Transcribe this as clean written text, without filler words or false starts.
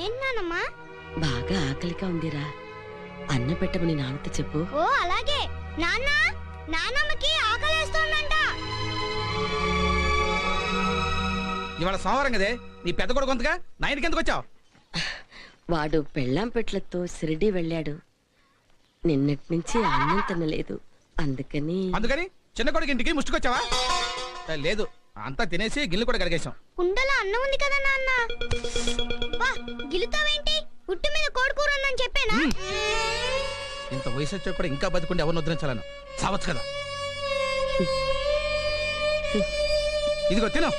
ఏంటమ్మా? బాగా ఆకలిగా ఉందిరా, అన్న పెట్టమని నాన్నతో చెప్పు. ఓ అలాగే. నాన్న, నాన్నమ్మకి ఆకలేస్తోందంట. ఇవాళ సోమవారం కదే, నీ పెద్ద కొడుకు కొంతగా నైన్కి ఎందుకు వచ్చావు? వాడు పెళ్ళాం పెట్లతో షిరిడి వెళ్ళాడు. నిన్నటి నుంచి అన్నం తినలేదు, అందుకని చిన్న కొడుకు ఇంటికి ముష్టికొచ్చావా? లేదు, అంతా తినేసి గిన్నెలు కూడా కడిగేశాం. కుండలో అన్నం ఉంది కదా నాన్న. వా, గిలుతావేంటి? ఉట్టు మీద కోడికూర ఉందని చెప్పేనా? ఇంత వయసు వచ్చా కూడా ఇంకా బతికుండి ఎవరిని వదిలించాలను చావచ్చు కదా. ఇదిగో తిను.